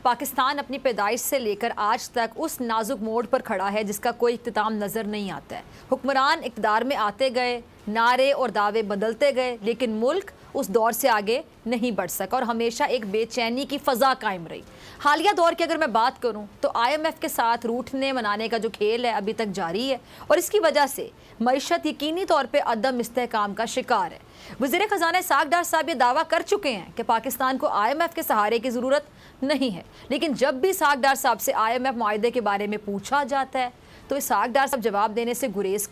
पाकिस्तान अपनी पैदाइश से लेकर आज तक उस नाजुक मोड़ पर खड़ा है जिसका कोई इख्तिताम नज़र नहीं आता है। हुक्मरान इक़्तिदार में आते गए, नारे और दावे बदलते गए, लेकिन मुल्क उस दौर से आगे नहीं बढ़ सका और हमेशा एक बेचैनी की फ़ज़ा कायम रही। हालिया दौर की अगर मैं बात करूं तो IMF के साथ रूठने मनाने का जो खेल है अभी तक जारी है और इसकी वजह से मईशत यकीनी तौर पर अदम इस्तेहकाम का शिकार है। वज़ीर ख़ज़ाना इसहाक़ डार साहब ये दावा कर चुके हैं कि पाकिस्तान को IMF के सहारे की ज़रूरत नहीं है, लेकिन जब भी इसहाक़ डार साहब से IMF मुआहदे के बारे में पूछा जाता है तो इसहाक़ डार साहब जवाब देने से गुरेज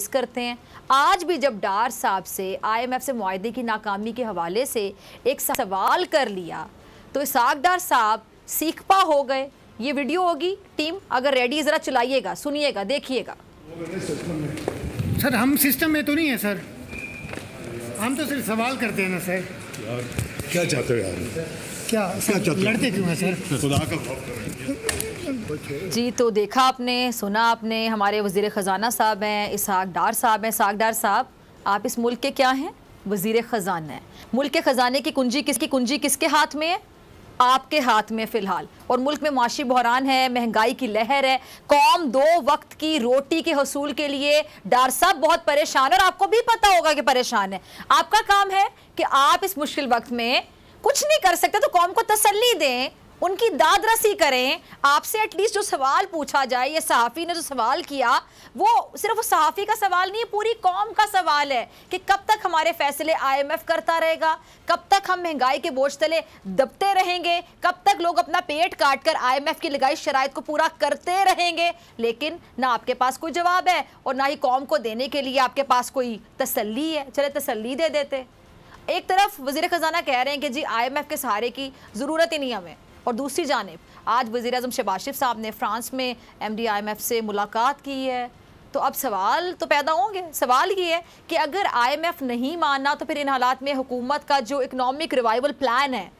करते हैं। आज भी जब डार साहब से IMF से मुआहदे की नाकामी के हवाले से एक सवाल कर लिया तो इसहाक़ डार साहब सीखपा हो गए। ये वीडियो होगी, टीम अगर रेडी ज़रा चलाइएगा, सुनिएगा, देखिएगा। सर हम सिस्टम में तो नहीं है सर, हम तो सिर्फ सवाल करते हैं ना सर। क्या चाहते हो यार? क्या लड़ते क्यों हैं सर? खुदा का खौफ करें। जी तो देखा आपने, सुना आपने, हमारे वज़ीर ख़ज़ाना साहब हैं, इसहाक़ डार साहब हैं। इसहाक़ डार साहब, आप इस मुल्क के क्या हैं? वज़ीर ख़ज़ाना है। मुल्क के ख़ज़ाने की कुंजी किसके हाथ में है? आपके हाथ में फ़िलहाल। और मुल्क में माशी बहरान है, महंगाई की लहर है, कौम 2 वक्त की रोटी के हसूल के लिए डार साहब बहुत परेशान है और आपको भी पता होगा कि परेशान है। आपका काम है कि आप इस मुश्किल वक्त में कुछ नहीं कर सकते तो कौम को तसल्ली दें, उनकी दाद रसी करें। आपसे एटलीस्ट जो सवाल पूछा जाए, ये सहाफ़ी ने जो सवाल किया वो सिर्फ उस सहाफ़ी का सवाल नहीं है, पूरी कौम का सवाल है कि कब तक हमारे फैसले IMF करता रहेगा, कब तक हम महंगाई के बोझ तले दबते रहेंगे, कब तक लोग अपना पेट काट कर IMF की लगाई शराइत को पूरा करते रहेंगे। लेकिन ना आपके पास कोई जवाब है और ना ही कौम को देने के लिए आपके पास कोई तसल्ली है। चले तसल्ली दे देते। एक तरफ वज़ीर ख़ज़ाना कह रहे हैं कि जी IMF के सहारे की ज़रूरत ही नहीं हमें, और दूसरी जानिब आज वज़ीर आज़म शहबाज शरीफ साहब ने फ्रांस में MD IMF से मुलाकात की है। तो अब सवाल तो पैदा होंगे। सवाल ये है कि अगर IMF नहीं माना तो फिर इन हालात में हुकूमत का जो इकनॉमिक रिवाइवल प्लान है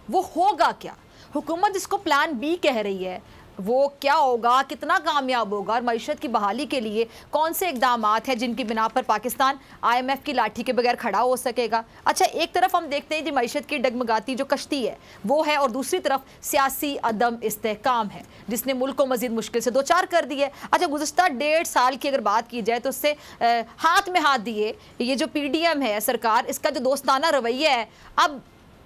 वो होगा क्या? हुकूमत जिसको प्लान B कह रही है वो क्या होगा, कितना कामयाब होगा और मईशत की बहाली के लिए कौन से इकदाम हैं जिनकी बिना पर पाकिस्तान IMF की लाठी के बगैर खड़ा हो सकेगा? अच्छा, एक तरफ हम देखते हैं जी मईशत की डगमगाती जो कश्ती है वो है और दूसरी तरफ सियासी अदम इस्तेहकाम है जिसने मुल्क को मज़ीद मुश्किल से 2-4 कर दी है। अच्छा, गुज़श्ता 1.5 साल की अगर बात की जाए तो उससे हाथ में हाथ दिए ये जो PDM है सरकार, इसका जो दोस्ताना रवैया है अब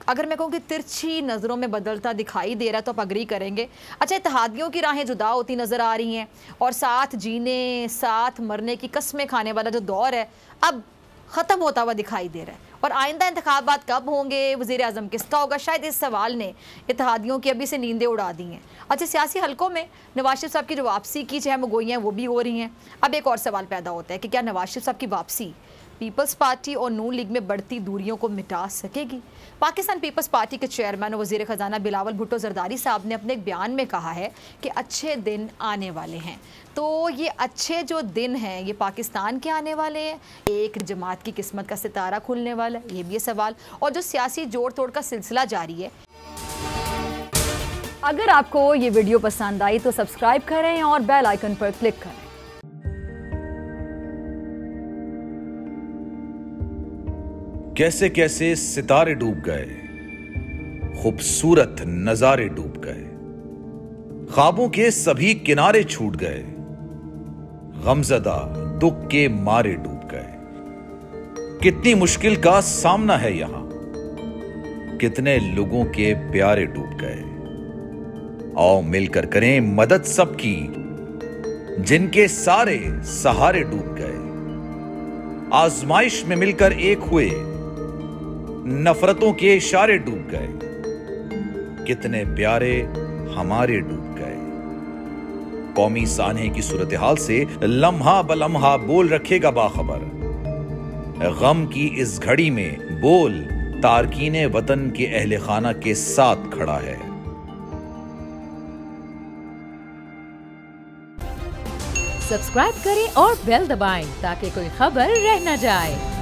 अगर मैं कहूँ कि तिरछी नज़रों में बदलता दिखाई दे रहा है तो आप अग्री करेंगे। अच्छा, इत्तेहादियों की राहें जुदा होती नज़र आ रही हैं और साथ जीने साथ मरने की कस्में खाने वाला जो दौर है अब ख़त्म होता हुआ दिखाई दे रहा है। और आइंदा इंतखाबात कब होंगे, वज़ीर आज़म किसका होगा, शायद इस सवाल ने इत्तेहादियों की अभी से नींदें उड़ा दी हैं। अच्छा, सियासी हलकों में नवाज शरीफ साहब की जो वापसी की चहम गोइयाँ वो भी हो रही हैं। अब एक और सवाल पैदा होता है कि क्या नवाज शरीफ साहब की वापसी पीपल्स पार्टी और नून लीग में बढ़ती दूरियों को मिटा सकेगी? पाकिस्तान पीपल्स पार्टी के चेयरमैन और वज़ीर ख़ज़ाना बिलावल भुट्टो ज़रदारी साहब ने अपने एक बयान में कहा है कि अच्छे दिन आने वाले हैं। तो ये अच्छे जो दिन हैं ये पाकिस्तान के आने वाले हैं, एक जमात की किस्मत का सितारा खुलने वाला है, ये भी सवाल। और जो सियासी जोड़ तोड़ का सिलसिला जारी है। अगर आपको ये वीडियो पसंद आई तो सब्सक्राइब करें और बेल आइकन पर क्लिक करें। कैसे कैसे सितारे डूब गए, खूबसूरत नजारे डूब गए, ख्वाबों के सभी किनारे छूट गए, गमज़दा दुख के मारे डूब गए। कितनी मुश्किल का सामना है यहां, कितने लोगों के प्यारे डूब गए। आओ मिलकर करें मदद सबकी जिनके सारे सहारे डूब गए। आजमाइश में मिलकर एक हुए, नफरतों के इशारे डूब गए, कितने प्यारे हमारे डूब गए। कौमी सानहे की सूरत हाल से लम्हा बलम्हा बोल रखेगा बाखबर, गम की इस घड़ी में बोल तारकीने वतन के अहले खाना के साथ खड़ा है। सब्सक्राइब करें और बेल दबाएं ताकि कोई खबर रह न जाए।